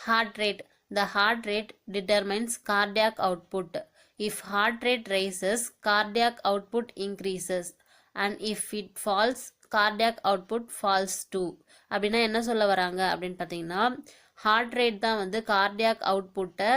Heart rate. The heart rate determines cardiac output. If heart rate rises, cardiac output increases. And if it falls, cardiac output falls too. அப்படின்னா என்ன சொல்ல வராங்க அப்படின்னு பார்த்தீங்கன்னா, heart rate தான் வந்து cardiac அவுட்புட்டை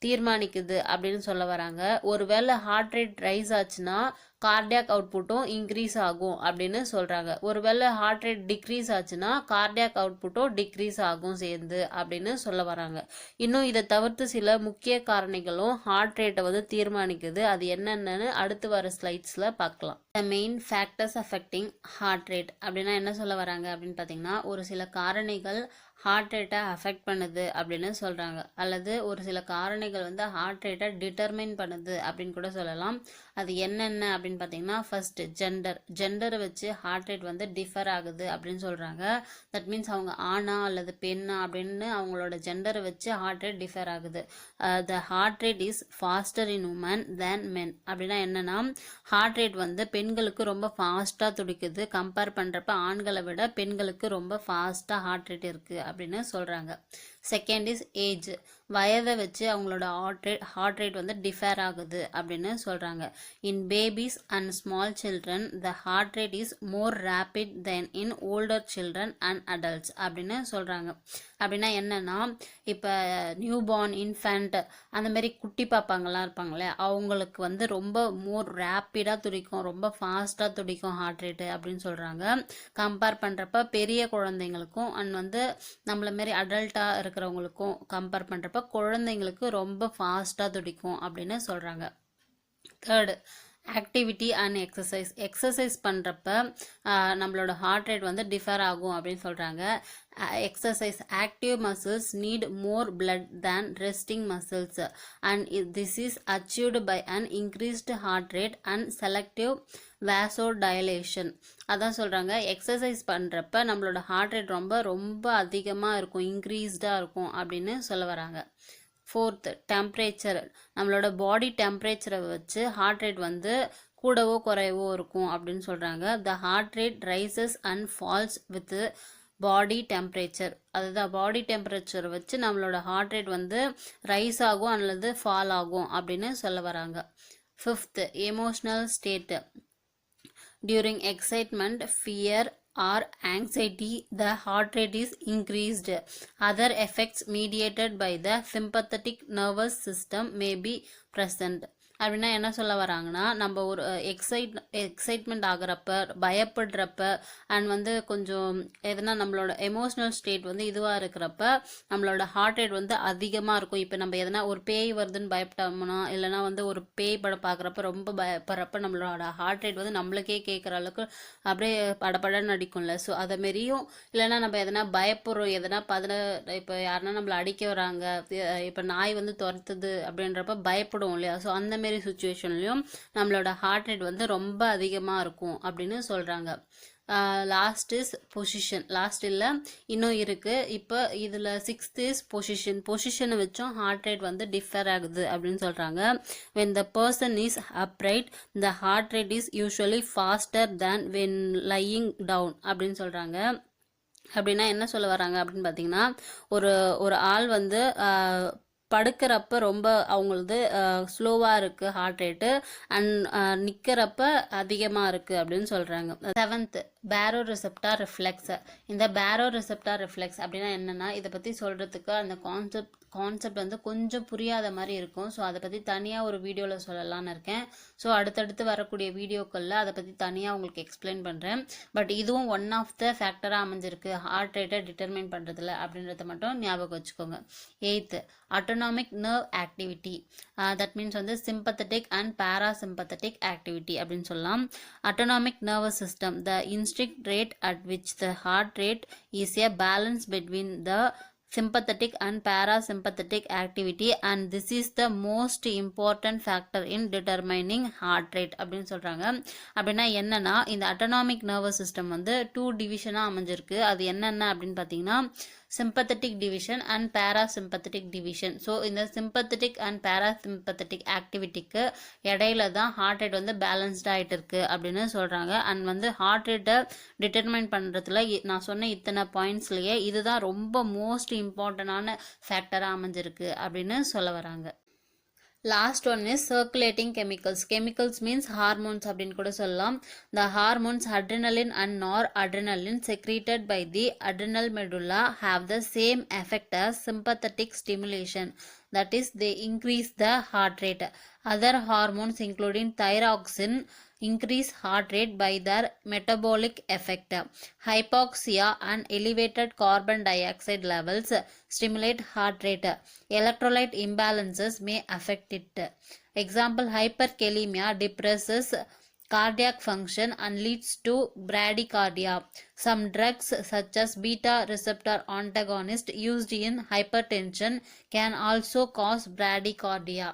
தீர்மானிக்குது அப்படின்னு சொல்ல வராங்க. ஒருவேளை ஹார்ட் ரேட் ரைஸ் ஆச்சுன்னா கார்டியாக் அவுட்புட்டும் இன்க்ரீஸ் ஆகும் அப்படின்னு சொல்கிறாங்க. ஒருவேளை ஹார்ட் ரேட் டிக்ரீஸ் ஆச்சுன்னா கார்டியாக் அவுட்புட்டும் டிக்ரீஸ் ஆகும் சேர்ந்து அப்படின்னு சொல்ல வராங்க. இன்னும் இதை தவிர்த்து சில முக்கிய காரணிகளும் ஹார்ட் ரேட்டை வந்து தீர்மானிக்குது. அது என்னென்னு அடுத்து வர ஸ்லைட்ஸில் பார்க்கலாம். The main factors affecting heart rate அப்படின்னா என்ன சொல்ல வராங்க அப்படின்னு பார்த்தீங்கன்னா, ஒரு சில காரணிகள் ஹார்ட் ரேட்டை அஃபெக்ட் பண்ணுது அப்படின்னு சொல்கிறாங்க. அல்லது ஒரு சில காரணிகள் வந்து ஹார்ட் ரேட்டை டிட்டர்மைன் பண்ணுது அப்படின்னு கூட சொல்லலாம். அது என்னென்ன அப்படின்னு பார்த்தீங்கன்னா, ஃபர்ஸ்ட் ஜெண்டரை வச்சு ஹார்ட் ரேட் வந்து டிஃபர் ஆகுது அப்படின்னு சொல்கிறாங்க. தட் மீன்ஸ் அவங்க ஆணா அல்லது பெண்ணா அப்படின்னு அவங்களோட ஜெண்டரை வச்சு ஹார்ட் ரேட் டிஃபர் ஆகுது. The heart rate is faster in women than men அப்படின்னா என்னன்னா, ஹார்ட் ரேட் வந்து பெண்களுக்கு ரொம்ப ஃபாஸ்ட்டாக துடிக்குது. கம்பேர் பண்ணுறப்ப ஆண்களை விட பெண்களுக்கு ரொம்ப ஃபாஸ்ட்டாக ஹார்ட் ரேட் இருக்குது அப்படின்னு சொல்கிறாங்க. Second is age. வயதை வச்சு அவங்களோட ஹார்ட் ரேட் வந்து டிஃபர் ஆகுது அப்படின்னு சொல்கிறாங்க. In babies and small children the heart rate is more rapid than in older children and adults அப்படின்னு சொல்கிறாங்க. அப்படின்னா என்னன்னா, இப்போ நியூ பார்ன் இன்ஃபேண்ட் அந்த மாதிரி குட்டி பாப்பாங்கள்லாம் இருப்பாங்களே, அவங்களுக்கு வந்து ரொம்ப மோர் ரேப்பிடாக துடிக்கும், ரொம்ப ஃபாஸ்ட்டாக துடிக்கும் ஹார்ட் ரேட்டு அப்படின்னு சொல்கிறாங்க. கம்பேர் பண்ணுறப்ப பெரிய குழந்தைங்களுக்கும் அண்ட் வந்து நம்மள மாரி அடல்ட்டாக இருக்கிறவங்களுக்கும் கம்பேர் பண்ணுறப்ப குழந்தைங்களுக்கு ரொம்ப ஃபாஸ்ட்டாக துடிக்கும் அப்படின்னு சொல்கிறாங்க. தேர்டு, ஆக்டிவிட்டி அண்ட் எக்ஸசைஸ் பண்ணுறப்ப நம்மளோட ஹார்ட் ரேட் வந்து டிஃபர் ஆகும் அப்படின்னு சொல்கிறாங்க. Exercise active muscles need more blood than resting muscles and this is achieved by an increased heart rate and selective vasodilation. அதான் சொல்கிறாங்க, எக்ஸசைஸ் பண்ணுறப்ப நம்மளோட ஹார்ட் ரேட் ரொம்ப அதிகமாக இருக்கும், இன்க்ரீஸ்டாக இருக்கும் அப்படின்னு சொல்ல வராங்க. Fourth, temperature. நம்மளோட பாடி டெம்பரேச்சரை வச்சு ஹார்ட் ரேட் வந்து கூடவோ குறையவோ இருக்கும் அப்படின்னு சொல்கிறாங்க. The heart rate rises and falls with body temperature. அதுதான் பாடி டெம்பரேச்சரை வச்சு நம்மளோட ஹார்ட் ரேட் வந்து ரைஸ் ஆகும் அல்லது ஃபால் ஆகும் அப்படின்னு சொல்ல வராங்க. Fifth, emotional state. During excitement, fear or anxiety, the heart rate is increased. Other effects mediated by the sympathetic nervous system may be present. அப்படின்னா என்ன சொல்ல வராங்கன்னா, நம்ம ஒரு எக்ஸைட்மெண்ட் ஆகிறப்ப, பயப்படுறப்ப அண்ட் வந்து கொஞ்சம் எதுனா நம்மளோட எமோஷ்னல் ஸ்டேட் வந்து இதுவாக இருக்கிறப்ப நம்மளோட ஹார்ட் ரேட் வந்து அதிகமாக இருக்கும். இப்போ நம்ம எதனா ஒரு பேய் வருதுன்னு பயப்பட்டோம்னா, இல்லைனா வந்து ஒரு பேய் படம் பார்க்குறப்ப ரொம்ப பயப்படுறப்ப நம்மளோட ஹார்ட் ரேட் வந்து நம்மளுக்கே கேட்குற அளவுக்கு அப்படியே படப்படன்னு அடிக்கும்ல. ஸோ அதை மாரியும் இல்லைனா நம்ம எதனா பயப்படுறோம், எதனா இப்போ யாருன்னா நம்மளை அடிக்க வராங்க, இப்போ நாய் வந்து துரத்துது அப்படின்றப்ப பயப்படுவோம் இல்லையா. ஸோ அந்த சுச்சுவேஷன்லயும் நம்மளோட ஹார்ட் ரேட் வந்து ரொம்ப அதிகமாக இருக்கும் அப்படின்னு சொல்கிறாங்க. Last is position. லாஸ்ட் இல்லை, இன்னும் இருக்குது. இப்போ இதில் சிக்ஸ்த் இஸ் பொசிஷனை வச்சும் ஹார்ட் ரேட் வந்து டிஃபர் ஆகுது அப்படின்னு சொல்கிறாங்க. when the person is upright the heart rate is usually faster than when lying down அப்படின்னு சொல்கிறாங்க. அப்படின்னா என்ன சொல்ல வராங்க அப்படின்னு பார்த்தீங்கன்னா, ஒரு ஆள் வந்து படுக்கிறப்ப ரொம்ப அவங்களது ஸ்லோவாக இருக்குது ஹார்ட் ரேட்டு அண்ட் நிற்கிறப்ப அதிகமாக இருக்குது அப்படின்னு சொல்கிறாங்க. செவன்த், பேரோ ரிசெப்டார் ரிஃப்ளெக்ஸ். இந்த பேரோ ரிசெப்டார் ரிஃப்ளெக்ஸ் அப்படின்னா என்னென்னா, இதை பற்றி சொல்கிறதுக்கு அந்த கான்செப்ட் வந்து கொஞ்சம் புரியாத மாதிரி இருக்கும். ஸோ அதை பற்றி தனியாக ஒரு வீடியோவில் சொல்லலான்னு இருக்கேன். ஸோ அடுத்தடுத்து வரக்கூடிய வீடியோக்களில் அதை பற்றி தனியாக உங்களுக்கு எக்ஸ்பிளைன் பண்ணுறேன். பட் இதுவும் ஒன் ஆஃப் த ஃபேக்டராக அமைஞ்சிருக்கு ஹார்ட் ரேட்டை டிட்டர்மைன் பண்ணுறதுல அப்படின்றத மட்டும் ஞாபகம் வச்சுக்கோங்க. Eighth, autonomic nerve activity. That means வந்து சிம்பத்தட்டிக் அண்ட் பேராசிம்பத்தட்டிக் ஆக்டிவிட்டி அப்படின்னு சொல்லலாம். Autonomic nervous system, the instinct rate at which the heart rate is a balance between the sympathetic and parasympathetic activity and this is the most important factor in determining heart rate அப்படின்னு சொல்கிறாங்க. அப்படின்னா என்னன்னா, இந்த அட்டோனாமிக் nervous system வந்து 2 டிவிஷனாக அமைஞ்சிருக்கு. அது என்னென்ன அப்படின்னு பார்த்தீங்கன்னா, sympathetic division and parasympathetic division. So இந்த sympathetic and parasympathetic ஆக்டிவிட்டிக்கு இடையில தான் ஹார்ட் ரேட் வந்து பேலன்ஸ்ட் ஆகிட்டு இருக்கு அப்படின்னு சொல்கிறாங்க. அண்ட் வந்து ஹார்ட் ரேட்டை டிட்டர்மைன் பண்ணுறதுல நான் சொன்ன இத்தனை பாயிண்ட்ஸ்லேயே இதுதான் ரொம்ப மோஸ்ட் இம்பார்ட்டண்டான ஃபேக்டராக அமைஞ்சிருக்கு அப்படின்னு சொல்ல வராங்க. Last one is circulating chemicals. Chemicals means hormones அப்படின்னு கூட சொல்லலாம். த hormones adrenaline and noradrenaline secreted by the adrenal medulla have the same effect as sympathetic stimulation, that is they increase the heart rate. Other hormones including thyroxine increase heart rate by their metabolic effect. Hypoxia and elevated carbon dioxide levels stimulate heart rate. Electrolyte imbalances may affect it. Example, hyperkalemia depresses cardiac function and leads to bradycardia. Some drugs such as beta receptor antagonist used in hypertension can also cause bradycardia.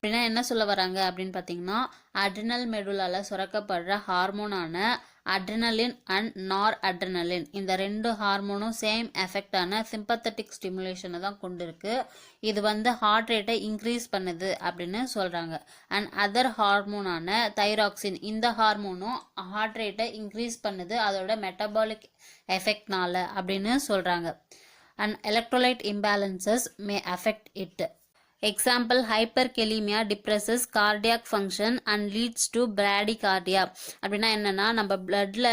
அப்படின்னா என்ன சொல்ல வராங்க அப்படின்னு பார்த்தீங்கன்னா, adrenal மெடுலால சுரக்கப்படுற ஹார்மோனான adrenaline and நார் adrenaline இந்த ரெண்டு ஹார்மோனும் same எஃபெக்டான sympathetic ஸ்டிமுலேஷனை தான் கொண்டு இருக்கு. இது வந்து ஹார்ட் ரேட்டை இன்க்ரீஸ் பண்ணுது அப்படின்னு சொல்கிறாங்க. அண்ட் அதர் ஹார்மோனான தைராக்சின் இந்த ஹார்மோனும் ஹார்ட் ரேட்டை இன்க்ரீஸ் பண்ணுது அதோட மெட்டபாலிக் எஃபெக்ட்னால அப்படின்னு சொல்கிறாங்க. And electrolyte imbalances May affect it. Example, hyperkalemia depresses cardiac function and leads to bradycardia. அப்படின்னா என்னன்னா, நம்ம பிளட்ல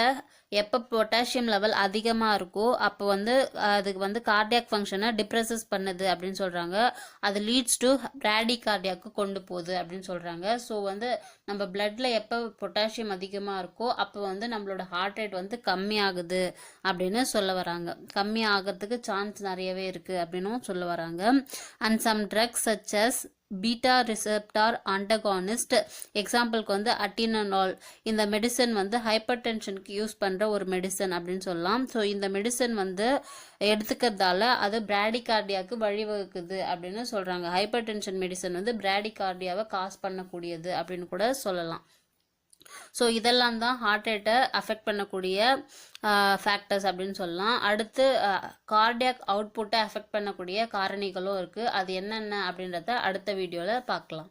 எப்போ பொட்டாசியம் லெவல் அதிகமாக இருக்கோ அப்போ வந்து அதுக்கு வந்து கார்டியாக் ஃபங்க்ஷனை டிப்ரெசஸ் பண்ணுது அப்படின்னு சொல்கிறாங்க. அது லீட்ஸ் டு பிராடிகார்டியாவுக்கு கொண்டு போகுது அப்படின்னு சொல்கிறாங்க. ஸோ வந்து நம்ம பிளட்ல எப்போ பொட்டாசியம் அதிகமாக இருக்கோ அப்போ வந்து நம்மளோட ஹார்ட் ரேட் வந்து கம்மியாகுது அப்படின்னு சொல்ல வராங்க. கம்மி ஆகிறதுக்கு சான்ஸ் நிறையவே இருக்குது அப்படின்னும் சொல்ல வராங்க. And some drugs such as beta receptor antagonist, எக்ஸாம்பிளுக்கு வந்து அட்டினனால், இந்த மெடிசன் வந்து ஹைப்பர் டென்ஷனுக்கு யூஸ் பண்ணுற ஒரு மெடிசன் அப்படின்னு சொல்லலாம். ஸோ இந்த மெடிசன் வந்து எடுத்துக்கிறதால அது பிராடிகார்டியாவுக்கு வழிவகுக்குது அப்படின்னு சொல்கிறாங்க. ஹைப்பர் டென்ஷன் மெடிசன் வந்து பிராடிகார்டியாவை காஸ் பண்ணக்கூடியது அப்படின்னு கூட சொல்லலாம். ஸோ இதெல்லாம் தான் ஹார்ட் ரேட்டை அஃபெக்ட் பண்ணக்கூடிய ஃபேக்டர்ஸ் அப்படின்னு சொல்லலாம். அடுத்து கார்டியாக் அவுட்புட்டை அஃபெக்ட் பண்ணக்கூடிய காரணிகளும் இருக்குது. அது என்னென்ன அப்படின்றத அடுத்த வீடியோவில் பார்க்கலாம்.